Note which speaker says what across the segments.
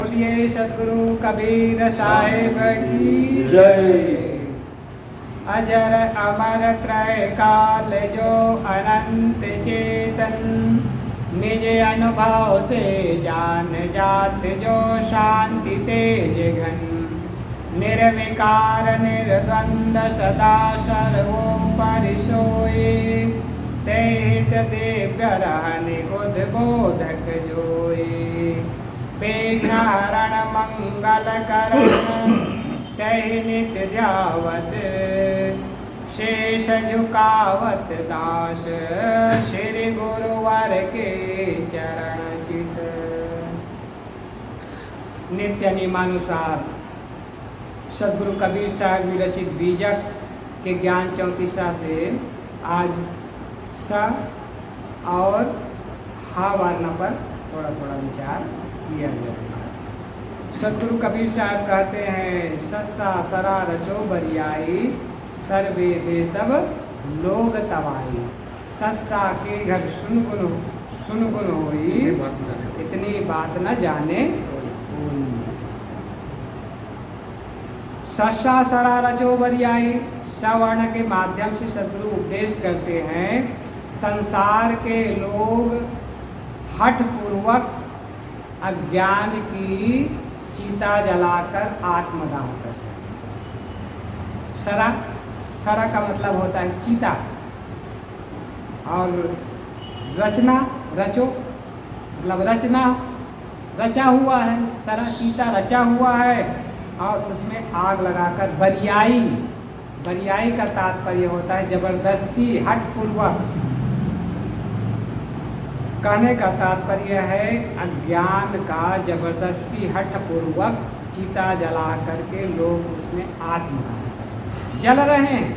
Speaker 1: बोलिए सदगुरु कबीर साहिब की
Speaker 2: जय।
Speaker 1: अजर अमर त्रय काल जो अनंत चेतन, निज अनुभव से जान जात जो शांति तेज घन, निर्विकार निर्द्वंद सदा सर्वोपरि सोए, तेहित दिव्य रहनि उद्बोधक जोए। विघ्न हरण मंगल करण तहि नित्य ध्यावत, शेष झुकावत दास श्री गुरुवर के चरण चित। नित्य नियमानुसार सदगुरु कबीर साहब विरचित बीजक के ज्ञान 34 से आज स और हा वर्ण पर थोड़ा थोड़ा विचार किया जाएगा। सदगुरु कबीर साहब कहते हैं, सस्सा सरा रचो बरियाई, सर्वे दे सब लोग तवाई। सस्सा के घर सुन गुन होई, इतनी बात न जाने कोई। सस्सा सरा रचो बरियाई, सवर्ण के माध्यम से सदगुरु उपदेश करते हैं। संसार के लोग हठ पूर्वक अज्ञान की चिता जलाकर आत्मदाह करते हैं। सरा का मतलब होता है चिता, और रचना रचो मतलब रचना रचा हुआ है, सरा चिता रचा हुआ है और उसमें आग लगाकर बरियाई का तात्पर्य होता है जबरदस्ती हठ पूर्वक। कहने का तात्पर्य है अज्ञान का जबरदस्ती हठ पूर्वक चिता जला करके लोग उसमें आत्मदाह जल रहे हैं।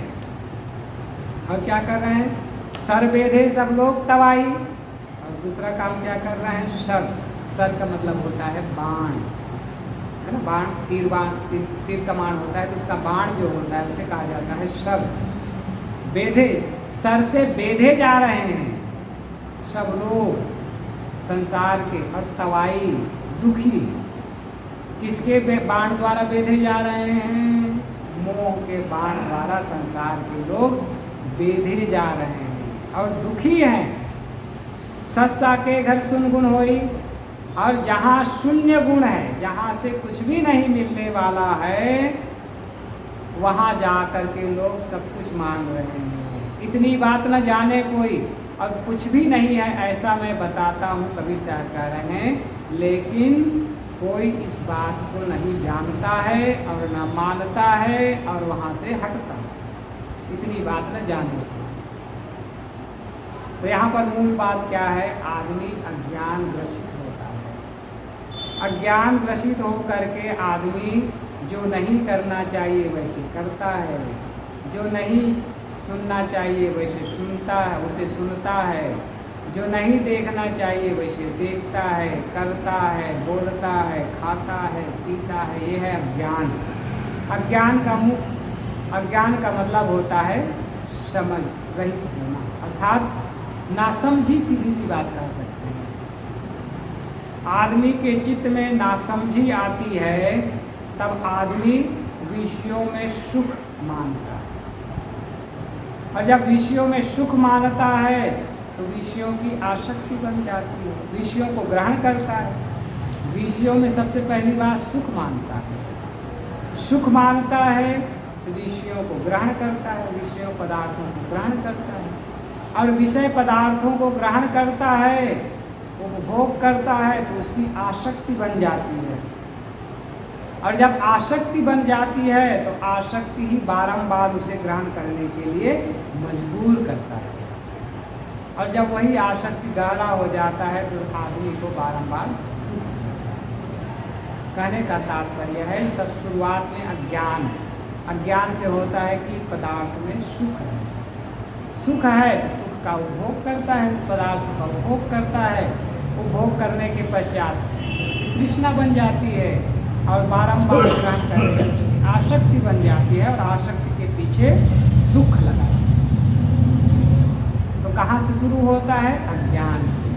Speaker 1: और क्या कर रहे हैं? सर बेधे सब लोग तवाई। और दूसरा काम क्या कर रहे हैं? सर का मतलब होता है बाण, है ना। बाण तीर कमान होता है, तो उसका बाण जो होता है उसे कहा जाता है सर। बेधे, सर से बेधे जा रहे हैं सब लोग संसार के। और तवाई दुखी, किसके बाण द्वारा बेधे जा रहे हैं? मोह के बाण द्वारा संसार के लोग बेधे जा रहे हैं और दुखी हैं। सस्सा के घर सुन गुण होई, और जहाँ शून्य गुण है, जहाँ से कुछ भी नहीं मिलने वाला है, वहाँ जा कर के लोग सब कुछ मांग रहे हैं। इतनी बात न जाने कोई, और कुछ भी नहीं है ऐसा मैं बताता हूँ, कबीर साहब कह रहे हैं। लेकिन कोई इस बात को नहीं जानता है और न मानता है और वहाँ से हटता है। इतनी बात न जाने। तो यहाँ पर मूल बात क्या है? आदमी अज्ञान ग्रसित होता है। अज्ञान ग्रसित होकर के आदमी जो नहीं करना चाहिए वैसे करता है, जो नहीं सुनना चाहिए वैसे सुनता है, उसे सुनता है, जो नहीं देखना चाहिए वैसे देखता है, करता है, बोलता है, खाता है, पीता है। ये है अज्ञान। अज्ञान का मतलब होता है समझ रहित होना, अर्थात नासमझी। सीधी सी बात कह सकते हैं। आदमी के चित्त में नासमझी आती है तब आदमी विषयों में सुख मानता है, और जब विषयों में सुख मानता है तो विषयों की आसक्ति बन जाती है, विषयों को ग्रहण करता है। विषयों में सबसे पहली बात सुख मानता है। सुख मानता है तो विषयों को ग्रहण करता है, विषयों पदार्थों को ग्रहण करता है, और विषय पदार्थों को ग्रहण करता है, उपभोग करता है, तो उसकी आसक्ति बन जाती है। और जब आसक्ति बन जाती है तो आसक्ति ही बारंबार उसे ग्रहण करने के लिए मजबूर करता है, और जब वही आसक्ति गहरा हो जाता है तो आदमी को बारंबार दुख होता है। कहने का तात्पर्य है सब शुरुआत में अज्ञान से होता है कि पदार्थ में सुख है। सुख है तो सुख का उपभोग करता है, उस पदार्थ का उपभोग करता है। उपभोग करने के पश्चात उसकी तृष्णा बन जाती है और बारंबार ग्रहण करने की आसक्ति बन जाती है, और आसक्ति के पीछे दुख लगा। तो कहाँ से शुरू होता है? अज्ञान से।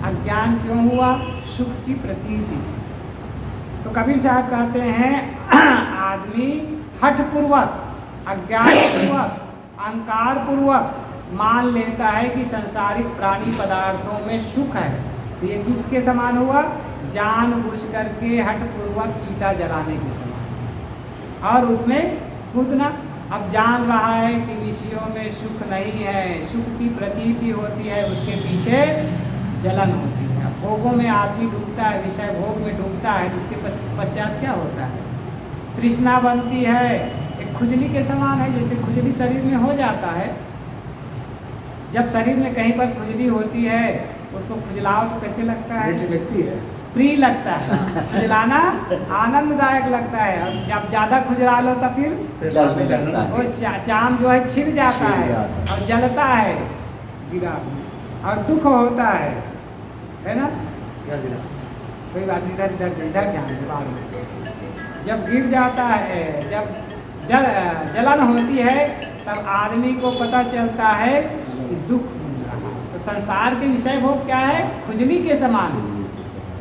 Speaker 1: अज्ञान क्यों हुआ? सुख की प्रतीति से। तो कबीर साहब कहते हैं आदमी हठपूर्वक, अज्ञानपूर्वक, अहंकारपूर्वक मान लेता है कि संसारिक प्राणी पदार्थों में सुख है। तो ये किसके समान हुआ? जानबूझ करके हठपूर्वक चीता जलाने के समान, और उसमें कूदना। अब जान रहा है कि विषयों में सुख नहीं है, सुख की प्रतीति होती है, उसके पीछे जलन होती है। अब भोगों में आदमी डूबता है, विषय भोग में डूबता है, तो उसके पश्चात क्या होता है? तृष्णा बनती है, एक खुजली के समान है। जैसे खुजली शरीर में हो जाता है, जब शरीर में कहीं पर खुजली होती है, उसको खुजलाओ तो कैसे लगता है?
Speaker 2: लगती है,
Speaker 1: प्रिय लगता है। खुजलाना आनंददायक लगता है। और जब ज़्यादा खुजला लो तो फिर वो चाम जो है छिड़ जाता है और जलता है, गिरा, और दुख होता है ना? कोई बात नहीं, इधर ध्यान दे। बाद में जब गिर जाता है, जब जलन होती है, तब आदमी को पता चलता है कि दुख मिल रहा है। तो संसार के विषय भोग क्या है? खुजली के समान है।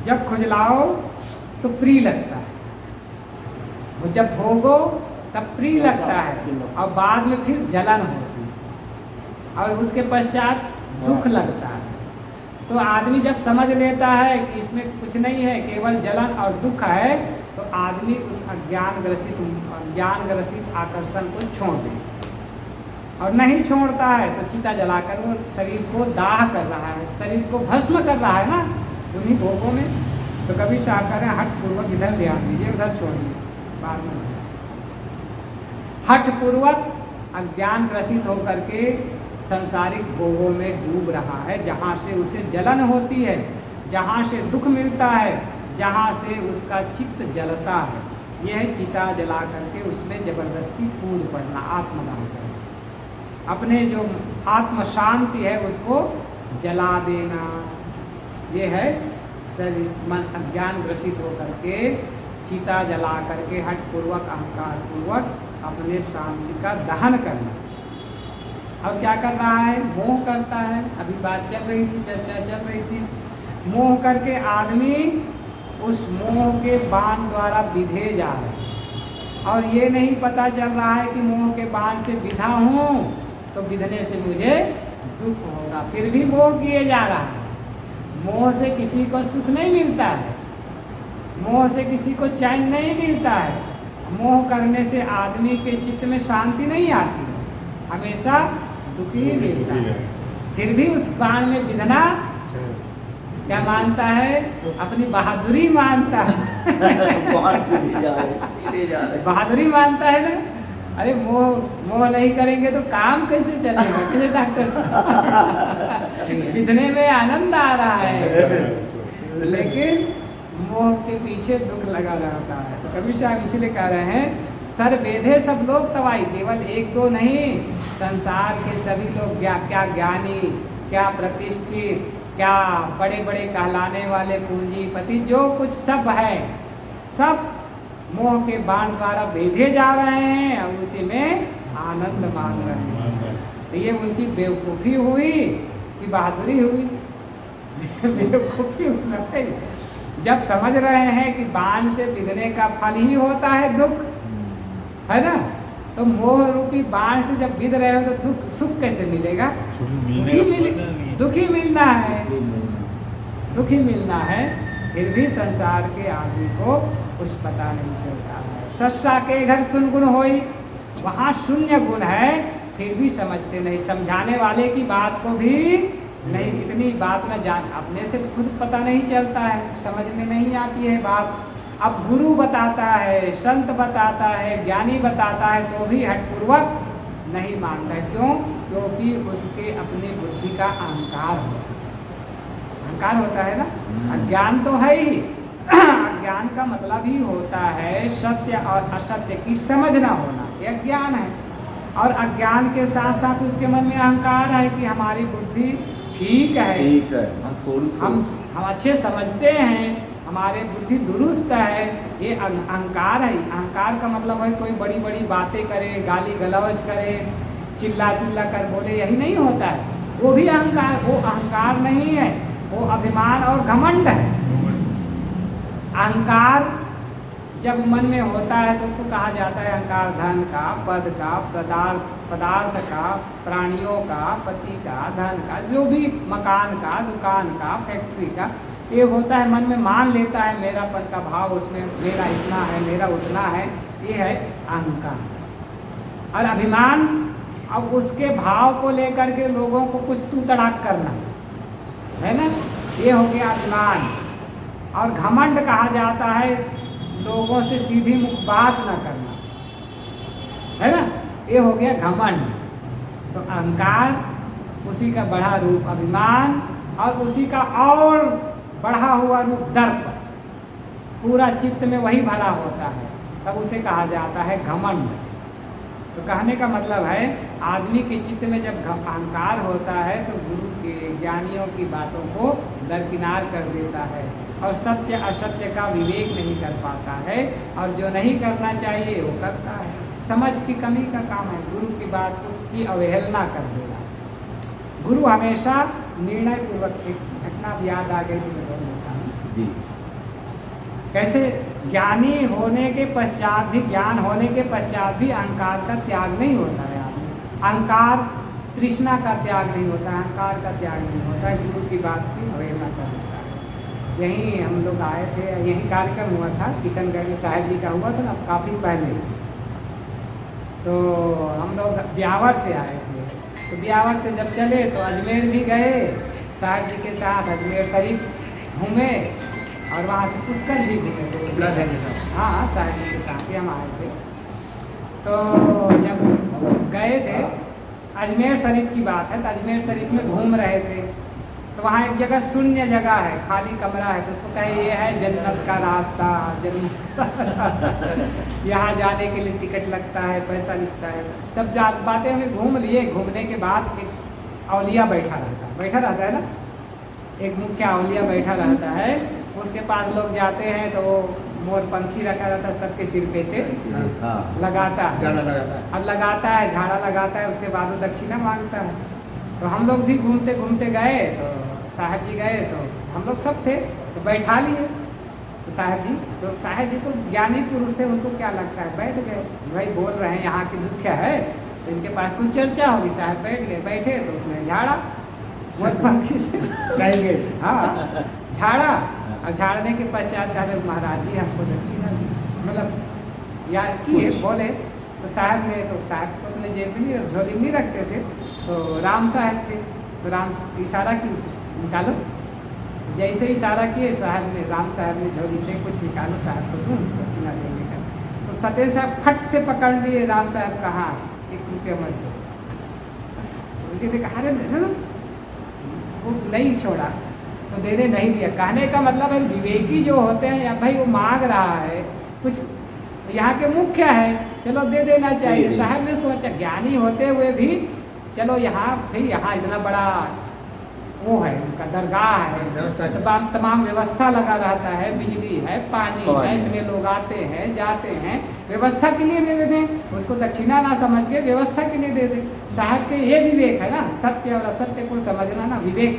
Speaker 1: जब खुजलाओ तो प्रिय लगता है, वो जब भोगो तब प्रिय लगता है, और बाद में फिर जलन होती है, और उसके पश्चात दुख लगता है। तो आदमी जब समझ लेता है कि इसमें कुछ नहीं है, केवल जलन और दुख है, तो आदमी उस ज्ञान ग्रसित आकर्षण को छोड़ दे। और नहीं छोड़ता है तो चिता जलाकर वो शरीर को दाह कर रहा है, शरीर को भस्म कर रहा है ना उन्हीं भोगों में। तो कभी साहब कह रहे हैं हठपूर्वक इधर ध्यान दीजिए, उधर छोड़िए, बाद में। हठपूर्वक अज्ञान ग्रसित होकर के संसारिक भोगों में डूब रहा है, जहाँ से उसे जलन होती है, जहाँ से दुख मिलता है, जहाँ से उसका चित्त जलता है। यह है चिता जला करके उसमें जबरदस्ती कूद पड़ना, आत्मदान करना, अपने जो आत्म शांति है उसको जला देना। ये है शरीर मन अज्ञान ग्रसित होकर के चिता जला करके हठपूर्वक अहंकार पूर्वक अपने शांति का दहन करना। अब क्या कर रहा है? मोह करता है। अभी बात चल रही थी, चर्चा चल रही थी। मोह करके आदमी उस मोह के बाण द्वारा विधे जा रहा है, और ये नहीं पता चल रहा है कि मोह के बाण से विधा हूँ तो विधने से मुझे दुख होगा, फिर भी मोह किए जा रहा है। मोह से किसी को सुख नहीं मिलता है, मोह से किसी को चैन नहीं मिलता है। मोह करने से आदमी के चित्त में शांति नहीं आती है, हमेशा दुखी ही मिलता है। फिर भी उस बाण में विधना क्या मानता है? अपनी बहादुरी मानता है। बहादुरी मानता है ना। अरे मोह नहीं करेंगे तो काम कैसे चलेगा? कैसे डॉक्टर साहब? विधने में आनंद आ रहा है, लेकिन मोह के पीछे दुख लगा रहता है। तो कबीर साहब इसीलिए कह रहे हैं, सर बेधे सब लोग तवाई, केवल एक दो नहीं, संसार के सभी लोग क्या ज्ञानी, क्या प्रतिष्ठित, क्या बड़े बड़े कहलाने वाले पूंजीपति, जो कुछ सब है, सब मोह के बाण द्वारा बेधे जा रहे हैं और उसी में आनंद मान रहे हैं। तो ये उनकी बेवकूफ़ी हुई कि बहादुरी हुई? बेवकूफ़ी हुई। जब समझ रहे हैं कि बाण से विधने का फल ही होता है दुख, है ना, तो मोह रूपी बाण से जब विध रहे हो तो दुख सुख कैसे मिलेगा? दुखी मिलना है, दुखी मिलना है। फिर भी संसार के आदमी को कुछ पता नहीं चलता है। सस्ता के घर शून्य गुण होई, वहाँ शून्य गुण है, फिर भी समझते नहीं। समझाने वाले की बात को भी नहीं, इतनी बात न जान, अपने से खुद पता नहीं चलता है, समझ में नहीं आती है बात। अब गुरु बताता है, संत बताता है, ज्ञानी बताता है, तो भी हठपूर्वक नहीं मानता है। क्यों? क्योंकि उसके अपनी बुद्धि का अहंकार होता है। अहंकार होता है ना, अज्ञान तो है ही। अज्ञान का मतलब ही होता है सत्य और असत्य की समझ ना होना, ये अज्ञान है। और अज्ञान के साथ साथ उसके मन में अहंकार है कि हमारी बुद्धि ठीक है, हम अच्छे समझते हैं, हमारे बुद्धि दुरुस्त है, ये अहंकार है। अहंकार का मतलब है कोई बड़ी बड़ी बातें करे, गाली गलौज करे, चिल्ला चिल्ला कर बोले, यही नहीं होता है। वो भी अहंकार, वो अहंकार नहीं है, वो अभिमान और घमंड है। अहंकार जब मन में होता है तो उसको कहा जाता है अहंकार। धन का, पद का, पदार्थ का, प्राणियों का, पति का, धन का, जो भी मकान का, दुकान का, फैक्ट्री का, ये होता है मन में, मान लेता है मेरापन का भाव उसमें, मेरा इतना है, मेरा उतना है, ये है अहंकार। और अभिमान, अब उसके भाव को लेकर के लोगों को कुछ तू तड़ाक करना है ना, ये हो गया अभिमान। और घमंड कहा जाता है लोगों से सीधी मुख बात ना करना, है ना, ये हो गया घमंड। तो अहंकार उसी का बढ़ा रूप अभिमान, और उसी का और बढ़ा हुआ रूप दर्प, पूरा चित्त में वही भरा होता है, तब उसे कहा जाता है घमंड। तो कहने का मतलब है आदमी के चित्त में जब अहंकार होता है तो गुरु के, ज्ञानियों की बातों को दरकिनार कर देता है और सत्य असत्य का विवेक नहीं कर पाता है, और जो नहीं करना चाहिए वो करता है। समझ की कमी का काम है गुरु की बात की अवहेलना कर देना। गुरु हमेशा निर्णय पूर्वक, एक घटना याद आ गई थी, मैं बोल देता हूँ। कैसे ज्ञानी होने के पश्चात भी, ज्ञान होने के पश्चात भी अहंकार का त्याग नहीं होता है आदमी। अहंकार तृष्णा का त्याग नहीं होता, अहंकार का त्याग नहीं होता है, गुरु की बात की अवहेलना कर देता है। यहीं हम लोग आए थे, यहीं कार्यक्रम हुआ था, किशनगढ़ में साहिब जी का हुआ था ना काफ़ी पहले। तो हम लोग ब्यावर से आए थे, तो ब्यावर से जब चले तो अजमेर भी गए साहिब जी के साथ, अजमेर शरीफ घूमे और वहाँ से पुष्कर भी घूमे थे। हाँ, साहिब जी के साथ ही हम आए थे। तो जब गए थे, अजमेर शरीफ की बात है, तो अजमेर शरीफ में घूम रहे थे, तो वहाँ एक जगह शून्य जगह है, खाली कमरा है, तो उसको कहे ये है जन्नत का रास्ता, जन्नत यहाँ जाने के लिए टिकट लगता है, पैसा लगता है। सब बातें हमें घूम लिए। घूमने के बाद एक औलिया बैठा रहता है ना, एक मुख्य औलिया बैठा रहता है, उसके पास लोग जाते हैं तो वो मोर पंखी रखा रहता है, सबके सिर पे से लगाता है, अब लगाता है, झाड़ा लगाता है, उसके बाद वो दक्षिणा मांगता है। तो हम लोग भी घूमते घूमते गए, तो साहब जी गए, तो हम लोग सब थे, तो बैठा लिए। तो साहब जी तो ज्ञानी पुरुष थे, उनको क्या लगता है, बैठ गए। भाई बोल रहे हैं यहाँ के मुख्य है, तो इनके पास कुछ चर्चा होगी, साहब बैठ गए। बैठे तो उसने झाड़ा मोर पंखी से, हाँ झाड़ा, और झाड़ने के पश्चात कहा महाराज जी हमको दक्षिणा, मतलब यार किए बोले। तो साहब ने, तो साहब को अपने जेब में नहीं, झोली में नहीं रखते थे, तो राम साहब थे, तो राम इशारा की निकालो, जैसे इशारा किए साहब ने, राम साहब ने झोली से कुछ निकालो, साहब को तुम दक्षिणा देने का। तो सतेज साहब फट से पकड़ लिए राम साहब का हाथ, 1 रुपया मत दो। मुझे देखा अरे वो नहीं छोड़ा, तो देने नहीं दिया। कहने का मतलब है विवेकी जो होते हैं, या भाई वो मांग रहा है कुछ, यहाँ के मुख्य है, चलो दे देना चाहिए। साहब ने सोचा ज्ञानी होते हुए भी चलो यहाँ, फिर यहाँ इतना बड़ा वो है, उनका दरगाह है, तमाम व्यवस्था लगा रहता है, बिजली है, पानी है, इतने लोग आते हैं जाते हैं, व्यवस्था के लिए दे दें, उसको दक्षिणा ना समझ के व्यवस्था के लिए दे दें। साहब के ये विवेक है ना, सत्य और असत्य को समझना ना विवेक,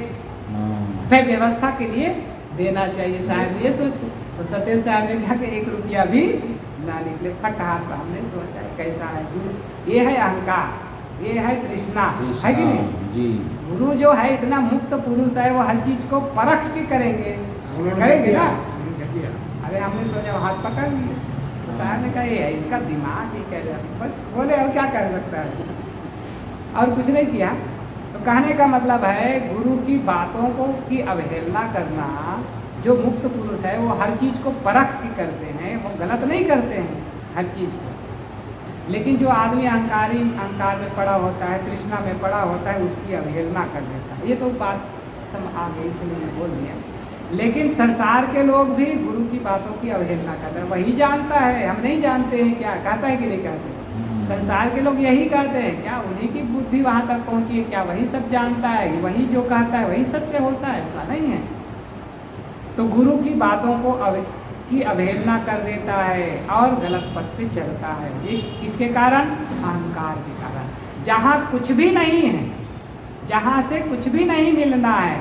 Speaker 1: फिर व्यवस्था के लिए देना चाहिए। साहब ये सोच, तो सतेज साहब ने कहा कि 1 रुपया भी ना निकले, फट हाथ पर। हमने सोचा कैसा है गुरु, ये है अहंकार, ये है तृष्णा, है कि नहीं जी। गुरु जो है इतना मुक्त पुरुष है, वो हर चीज को परख के करेंगे ना। अरे हमने सोचा हाथ पकड़ लिए, तो साहब ने कहा ये है इसका दिमाग ही कह रहा, बोले और क्या कर सकता है, और कुछ नहीं किया। तो कहने का मतलब है गुरु की बातों को की अवहेलना करना, जो मुक्त पुरुष है वो हर चीज़ को परख के करते हैं, वो गलत नहीं करते हैं हर चीज़ को। लेकिन जो आदमी अहंकार में पड़ा होता है, तृष्णा में पड़ा होता है, उसकी अवहेलना कर देता है। ये तो बात सब आ गई थी, मैंने बोल दिया। लेकिन संसार के लोग भी गुरु की बातों की अवहेलना करते हैं, वही जानता है, हम नहीं जानते हैं। क्या कहता है कि नहीं कहते? संसार के लोग यही कहते हैं, क्या उन्हीं की बुद्धि वहाँ तक पहुँची है, क्या वही सब जानता है, वही जो कहता है वही सत्य होता है? ऐसा नहीं है। तो गुरु की बातों को की अवहेलना कर देता है और गलत पथ पे चलता है। ये किसके कारण? अहंकार के कारण। जहाँ कुछ भी नहीं है, जहाँ से कुछ भी नहीं मिलना है,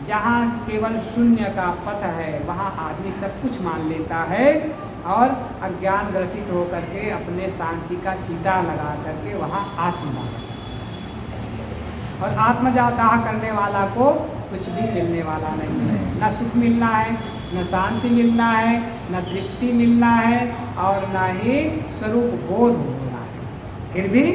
Speaker 1: जहाँ केवल शून्य का पथ है, वहाँ आदमी सब कुछ मान लेता है और अज्ञान ग्रसित होकर के अपने शांति का चिता लगा करके वहाँ आत्मदाह, और आत्मदाह करने वाला को कुछ भी मिलने वाला नहीं है। न सुख मिलना है, न शांति मिलना है, न तृप्ति मिलना है, और न ही स्वरूप बोध होना है। फिर भी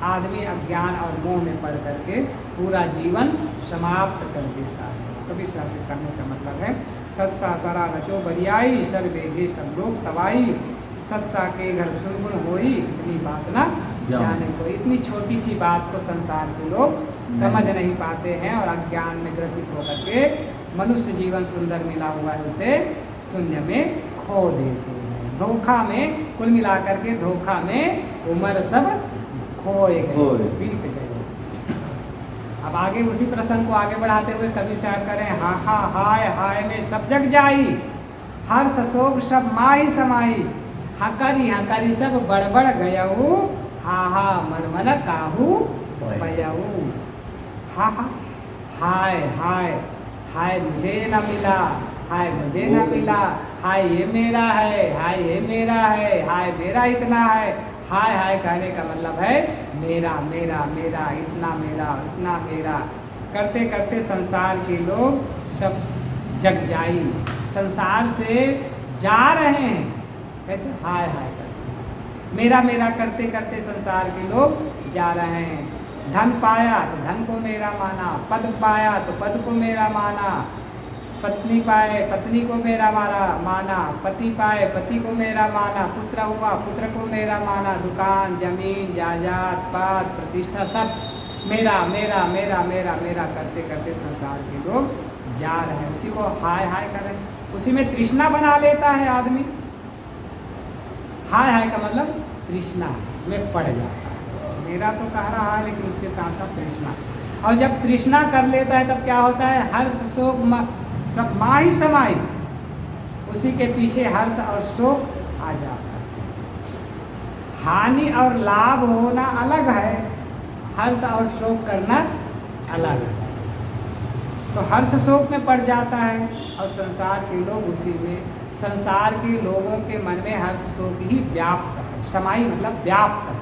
Speaker 1: आदमी अज्ञान और मोह में पड़ करके पूरा जीवन समाप्त कर देता है। कभी शादी करने का मतलब है सत्सा सरा रचो बरियाई, सर्वे सब लोग तवाई, सत्सा के घर सुनगुन होई, इतनी बात ना जाने को। इतनी छोटी सी बात को संसार के लोग समझ नहीं पाते हैं, और अज्ञान में ग्रसित होकर के मनुष्य जीवन सुंदर मिला हुआ है उसे शून्य में खो देते हैं। धोखा में, कुल मिलाकर के धोखा में उम्र सब खोए गए, बीत गए। अब आगे उसी प्रसंग को आगे बढ़ाते हुए कवि साहब करें, हा हा हाय हाय में सब जग जाई, हर्ष शोक सब माही समाई, हकरी सब बड़बड़ गयऊ, हा हा मन काहू पयऊ। हा हा हाय हाय हाय मुझे न मिला, हाय मुझे न मिला, हाय ये मेरा है, हाय ये मेरा है, हाय मेरा इतना है। हाय हाय कहने का मतलब है मेरा मेरा मेरा, इतना मेरा करते करते संसार के लोग सब जग जाई, संसार से जा रहे हैं। कैसे? हाय हाय करते, मेरा मेरा करते करते संसार के लोग जा रहे हैं। धन पाया तो धन को मेरा माना, पद पाया तो पद को मेरा माना, पत्नी पाए पत्नी को मेरा माना, पति पाए पति को मेरा माना, पुत्र हुआ पुत्र को मेरा माना, दुकान जमीन जायदाद पद प्रतिष्ठा सब मेरा मेरा मेरा मेरा मेरा करते करते संसार के लोग जा रहे हैं। उसी को हाय हाय कर रहे हैं, उसी में तृष्णा बना लेता है आदमी। हाय हाय का मतलब तृष्णा में पड़ जाता है। मेरा तो कह रहा है लेकिन उसके साथ साथ तृष्णा, और जब तृष्णा कर लेता है तब क्या होता है? हर्ष शोक सब माही समाई, उसी के पीछे हर्ष और शोक आ जाता है। हानि और लाभ होना अलग है, हर्ष और शोक करना अलग है। तो हर्ष शोक में पड़ जाता है, और संसार के लोग उसी में, संसार के लोगों के मन में हर्ष शोक ही व्याप्त है। समाई मतलब व्याप्त है,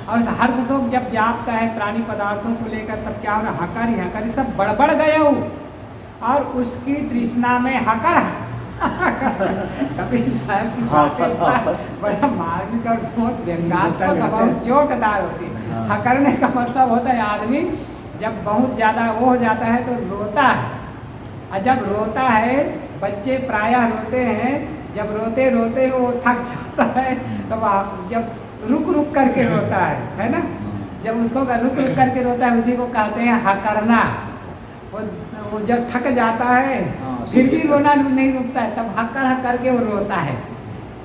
Speaker 1: और हर्ष शोक जब व्याप्त है प्राणी पदार्थों को लेकर, तब क्या हो रहा? हकारी सब बड़बड़ गए हो, और उसकी तृष्णा में हकर कबीर साहब की बातें बड़ा मार्मिक और बहुत व्यंग्यात्मक बहुत चोटदार होती है। हकरने का मतलब होता है आदमी जब बहुत ज़्यादा वो हो जाता है तो रोता है, और जब रोता है, बच्चे प्रायः रोते हैं, जब रोते रोते वो थक जाता है तो जब रुक रुक करके रोता है ना, जब उसको रुक रुक करके रोता है उसी को कहते हैं हकरना। वो जब थक जाता है फिर भी रोना नहीं रुकता है, तब हक करके वो रोता है,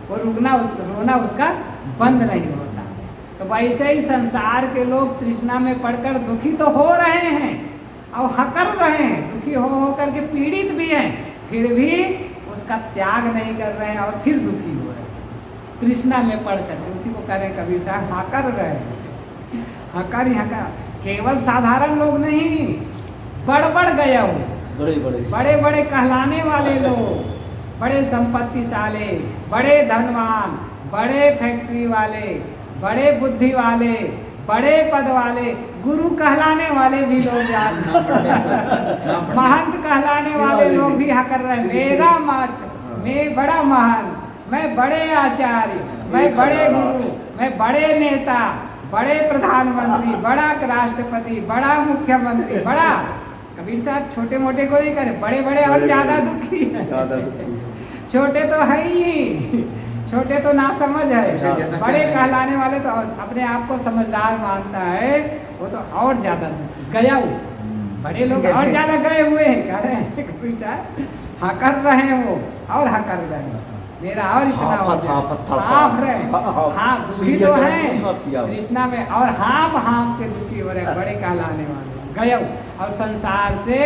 Speaker 1: वो रोना उसका बंद नहीं होता। तो वैसे ही संसार के लोग तृष्णा में पड़कर दुखी तो हो रहे हैं और हकर रहे हैं, दुखी हो करके पीड़ित भी हैं, फिर भी उसका त्याग नहीं कर रहे हैं और फिर दुखी हो रहे हैं तृष्णा में पड़कर। उसी को कह रहे हैं कबीर साहब, हकर रहे हैं, हकर ही हकर। केवल साधारण लोग नहीं, बड़बड़ गया हो, बड़े बड़े कहलाने वाले लोग, बड़े संपत्तिशाली, बड़े धनवान, बड़े फैक्ट्री वाले, बड़े बुद्धि वाले, बड़े पद वाले, गुरु कहलाने वाले भी लोग महंत कहलाने वाले लोग भी हकर रहे, मेरा मठ, मैं बड़ा महंत, मैं बड़े आचार्य, मैं बड़े गुरु, मैं बड़े नेता, बड़े प्रधानमंत्री, बड़ा राष्ट्रपति, बड़ा मुख्यमंत्री, बड़ा। कबीर साहब छोटे मोटे को नहीं करे, बड़े बड़े और ज्यादा दुखी है। छोटे तो है ही, छोटे तो ना समझ है, बड़े कहलाने वाले तो अपने आप को समझदार मानता है, वो तो और ज्यादा गया हुआ। बड़े लोग और ज्यादा गए हुए हैं, कह रहे हैं कबीर साहब, हाँ कर रहे हैं वो, और हाँ कर रहे हैं, मेरा और इतना हो रहे, हाँ दुखी तो है कृष्णा में, और हाँप के दुखी हो रहे हैं, बड़े कहलाने वाले गए और संसार से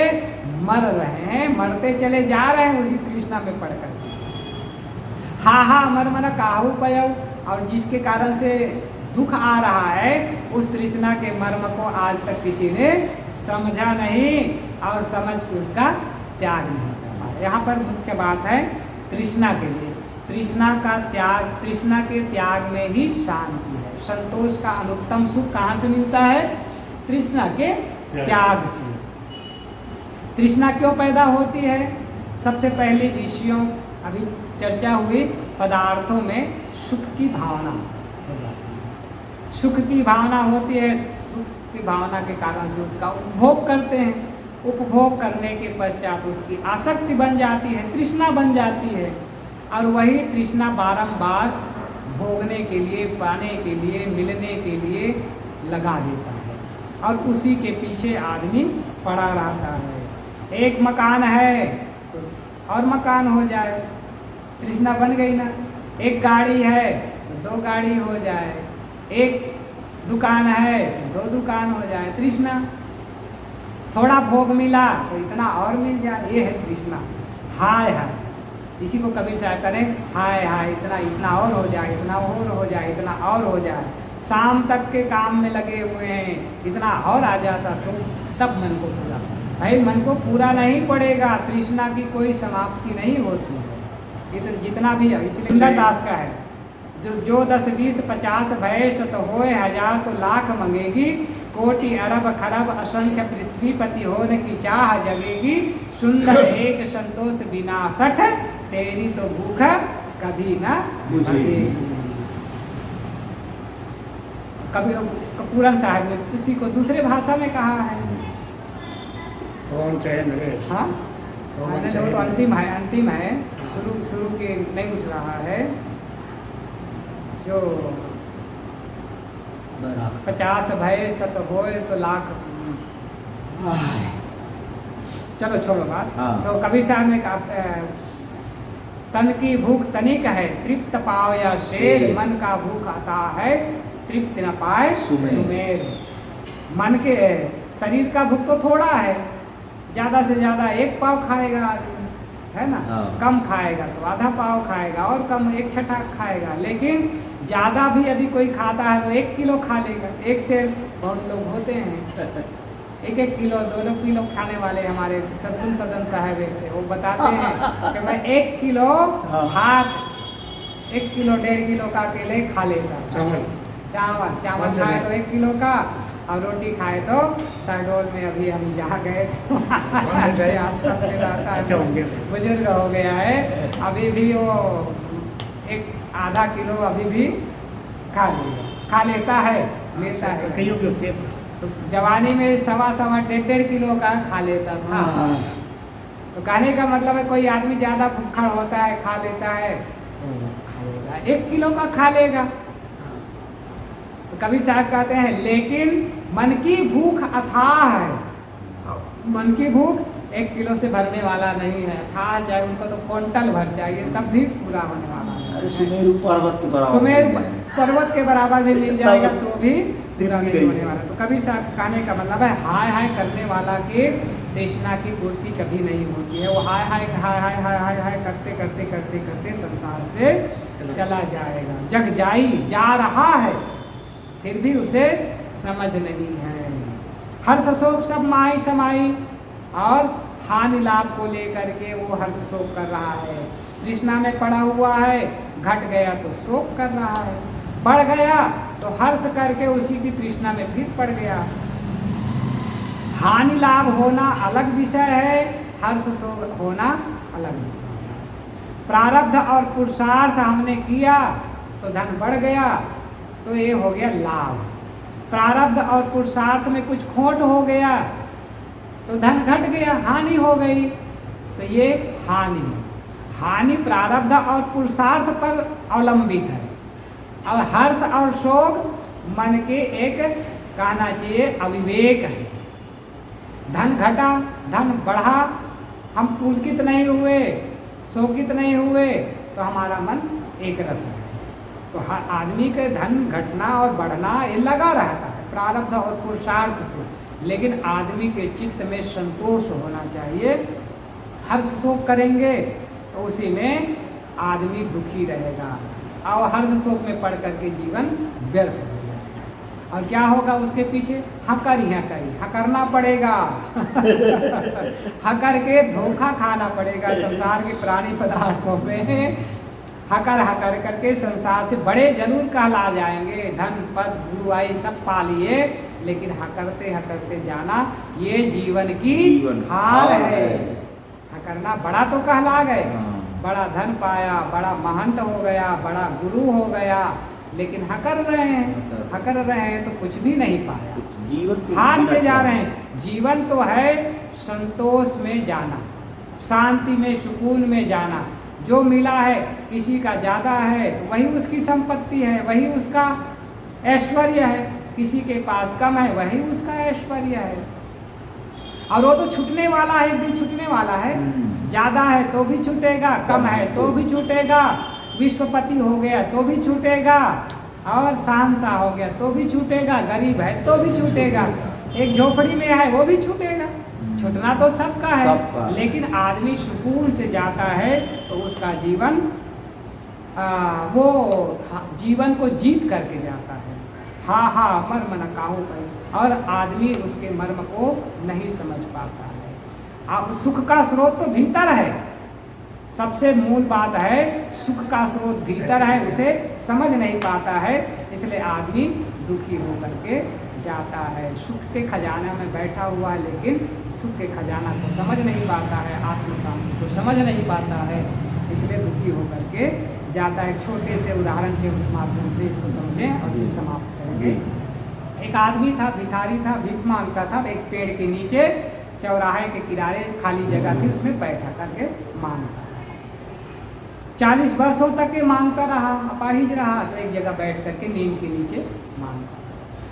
Speaker 1: मर रहे हैं, मरते चले जा रहे हैं उसी कृष्णा में पड़कर। हा मर मन काहू पयऊ, और जिसके कारण से दुख आ रहा है उस तृष्णा के मर्म को आज तक किसी ने समझा नहीं और समझ के उसका त्याग नहीं कर पाया। यहाँ पर मुख्य बात है तृष्णा के लिए, तृष्णा का त्याग, तृष्णा के त्याग में ही शांति है। संतोष का अनुत्तम सुख कहाँ से मिलता है? तृष्णा के त्याग से। तृष्णा क्यों पैदा होती है? सबसे पहले विषयों, अभी चर्चा हुई, पदार्थों में सुख की भावना हो जाती है। सुख की भावना होती है, सुख की भावना के कारण से उसका उपभोग करते हैं। उपभोग करने के पश्चात उसकी आसक्ति बन जाती है, तृष्णा बन जाती है, और वही तृष्णा बारंबार भोगने के लिए, पाने के लिए, मिलने के लिए लगा देता है, और उसी के पीछे आदमी पड़ा रहता है। एक मकान है तो और मकान हो जाए, तृष्णा बन गई ना। एक गाड़ी है तो 2 गाड़ी हो जाए, एक दुकान है तो 2 दुकान हो जाए, तृष्णा। थोड़ा भोग मिला तो इतना और मिल जाए, ये है तृष्णा। हाय हाय, इसी को कबीर साहब करें, हाय हाय, इतना इतना और हो जाए, इतना और हो जाए, इतना और हो जाए। शाम तक के काम में लगे हुए हैं, इतना और आ जाता तो तब मन को पूरा। भाई मन को पूरा नहीं पड़ेगा, तृष्णा की कोई समाप्ति नहीं होती है। जितना भी है, इसलिए इंद्र दास का है, जो 10 20 50 भय शत होए 1000 तो लाख मंगेगी, कोटि अरब खरब असंख्य पृथ्वीपति होने की चाह जगेगी, सुंदर एक संतोष बिना सठ, तेरी तो भूख कभी ना बुझेगी। कभी पूरन साहब ने किसी को दूसरे भाषा में कहा है,
Speaker 2: कौन चाहे नरेश।
Speaker 1: हाँ, वो तो अंतिम है, शुरू के नहीं उठ रहा है, जो 50 भय शत होए तो लाख। चलो छोड़ो बात। तो कबीर साहब ने कहा, तन की भूख तनिक है, तृप्त पावया शेर, मन का भूख आता है, तृप्त न पाए सुमेर। मन के शरीर का भूख तो थोड़ा है, ज़्यादा से ज़्यादा 1 पाव खाएगा आदमी, है ना। कम खाएगा तो आधा पाव खाएगा, और कम 1 छठा खाएगा। लेकिन ज़्यादा भी यदि कोई खाता है तो 1 किलो खा लेगा। एक से बहुत लोग होते हैं 1-1 किलो 2 किलो खाने वाले। हमारे सदगुण सदन साहब एक थे, वो बताते हैं कि मैं 1 किलो भात, 1 किलो 1.5 किलो का अकेले खा लेता। चावल खाए तो 1 किलो का, और रोटी खाए तो शहडोल में अभी हम जहाँ गए थे बुजुर्ग हो गया है, अभी भी वो 1 आधा किलो अभी भी खा लेता है, लेता है। तो जवानी में 1.25 किलो का खा लेता था। तो कहने का मतलब है कोई आदमी ज़्यादा भूखा होता है, खा लेता है तो खाएगा, 1 किलो का खा लेगा। तो कबीर साहब कहते हैं, लेकिन मन की भूख अथाह है। मन की भूख 1 किलो से भरने वाला नहीं है, अथाह चाहे उनको तो क्विंटल भर चाहिए तब भी पूरा होने वाला है।
Speaker 3: अरे सुमेरु पर्वत के बराबर,
Speaker 1: सुमेरु पर्वत के बराबर भी मिल जाएगा तो भी पूरा नहीं होने वाला। तो कबीर साहब कहने का मतलब है, हाय हाय करने वाला की तृष्णा की पूर्ति कभी नहीं होती है। वो हाय हाय हाय हाय हाय हाय हाय करते करते करते करते संसार से चला जाएगा। जग जाई जा रहा है, फिर भी उसे समझ नहीं है। हर्ष शोक सब माई समाई, और हानि लाभ को लेकर के वो हर्ष शोक कर रहा है। तृष्णा में पड़ा हुआ है, घट गया तो शोक कर रहा है, बढ़ गया तो हर्ष करके उसी की तृष्णा में फिर पड़ गया। हानि लाभ होना अलग विषय है, हर्ष शोक होना अलग विषय है। प्रारब्ध और पुरुषार्थ हमने किया तो धन बढ़ गया तो ये हो गया लाभ। प्रारब्ध और पुरुषार्थ में कुछ खोट हो गया तो धन घट गया, हानि हो गई, तो ये हानि। हानि प्रारब्ध और पुरुषार्थ पर अवलंबित है। अब हर्ष और शोक मन के एक कहना चाहिए अविवेक है। धन घटा, धन बढ़ा, हम पुलकित नहीं हुए, शोकित नहीं हुए, तो हमारा मन एक रस है। तो हर आदमी के धन घटना और बढ़ना ये लगा रहता है प्रारब्ध और पुरुषार्थ से, लेकिन आदमी के चित्त में संतोष होना चाहिए। हर्ष शोक करेंगे तो उसी में आदमी दुखी रहेगा, और हर्ष शोक में पड़ करके जीवन व्यर्थ हो जाएगा। और क्या होगा उसके पीछे? हकरी हकरना पड़ेगा हकर के धोखा खाना पड़ेगा संसार के प्राणी पदार्थों में। हकर हकर करके संसार से बड़े जरूर कहला जाएंगे, धन पद गुरु आई सब पा लिए, लेकिन हकरते हकरते जाना ये जीवन की हार है। हकरना बड़ा तो कहला गए, बड़ा धन पाया, बड़ा महंत हो गया, बड़ा गुरु हो गया, लेकिन हकर रहे हैं तो कुछ भी नहीं पाया,
Speaker 3: जीवन
Speaker 1: हारते जा रहे हैं। जीवन तो है संतोष में जाना, शांति में, सुकून में जाना। जो मिला है किसी का ज़्यादा है वही उसकी संपत्ति है, वही उसका ऐश्वर्य है, किसी के पास कम है वही उसका ऐश्वर्य है। और वो तो छूटने वाला है, एक दिन छूटने वाला है। ज़्यादा है तो भी छूटेगा, कम है तो भी छूटेगा, विश्वपति हो गया तो भी छूटेगा, और शहंशाह हो गया तो भी छूटेगा, गरीब है तो भी छूटेगा, एक झोपड़ी में है वो भी छूटेगा। छूटना तो सबका है, लेकिन आदमी सुकून से जाता है तो उसका जीवन वो जीवन को जीत करके जाता है। हा मर्म न काहू पाई, और आदमी उसके मर्म को नहीं समझ पाता है। अब सुख का स्रोत तो भीतर है, सबसे मूल बात है सुख का स्रोत भीतर है, उसे समझ नहीं पाता है, इसलिए आदमी दुखी होकर के जाता है। सुख के खजाना में बैठा हुआ है, लेकिन सुख के खजाना को समझ नहीं पाता है, आत्म शांति को समझ नहीं पाता है, इसलिए दुखी होकर के जाता है। छोटे से उदाहरण के माध्यम से इसको समझें और ये समाप्त करेंगे। एक आदमी था, भिखारी था, भीख मांगता था, एक पेड़ के नीचे चौराहे के किनारे खाली जगह थी, उसमें बैठा करके मांगता। 40 वर्षों तक ये मांगता रहा, अपाहिज रहा, तो एक जगह बैठ करके नीम के नीचे मांगता।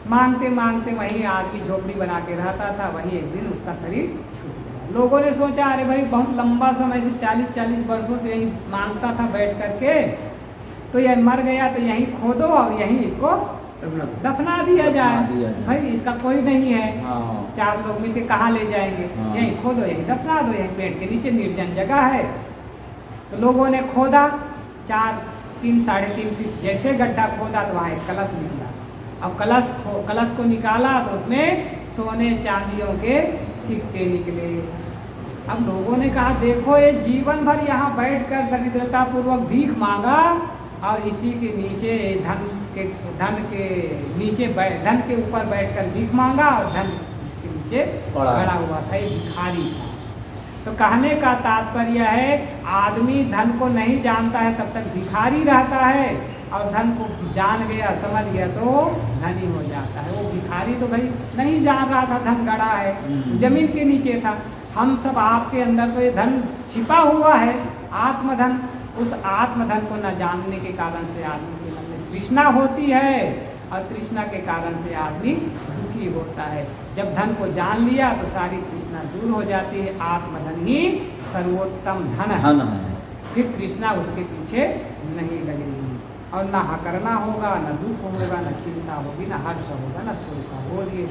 Speaker 1: मांगते मांगते वहीं आदमी झोपड़ी बना के रहता था, वहीं एक दिन उसका शरीर छूट गया। लोगों ने सोचा अरे भाई बहुत लंबा समय से 40 वर्षों से यहीं मांगता था बैठ करके, तो यह मर गया तो यहीं खोदो और यहीं इसको दफना दिया जाए। भाई इसका कोई नहीं है, 4 लोग मिलके कहाँ ले जाएंगे, यहीं खोदो यहीं दफना दो, यहीं पेड़ के नीचे निर्जन जगह है। तो लोगों ने खोदा, 3 साढ़े 3 फीट जैसे गड्ढा खोदा तो वहाँ एक कलश निकला। अब कलश को निकाला तो उसमें सोने चांदियों के सिक्के निकले। अब लोगों ने कहा देखो ये जीवन भर यहाँ बैठकर दरिद्रता पूर्वक भीख मांगा, और इसी के नीचे धन के ऊपर बैठकर भीख मांगा, और धन के नीचे पड़ा हुआ था, ये भिखारी था। तो कहने का तात्पर्य है आदमी धन को नहीं जानता है तब तक भिखारी रहता है, और धन को जान गया समझ गया तो धनी हो जाता है। वो भिखारी तो भाई नहीं जान रहा था धन गड़ा है, जमीन के नीचे था। हम सब आपके अंदर तो ये धन छिपा हुआ है, आत्मधन। उस आत्मधन को न जानने के कारण से आदमी के मन में तृष्णा होती है, और तृष्णा के कारण से आदमी दुखी होता है। जब धन को जान लिया तो सारी तृष्णा दूर हो जाती है। आत्मधन ही सर्वोत्तम धन है, फिर तृष्णा उसके पीछे नहीं लगेगी, और ना हकरना होगा, ना दुख होगा, ना चिंता होगी, ना हर्ष होगा, ना सुख होगा। बोलिए।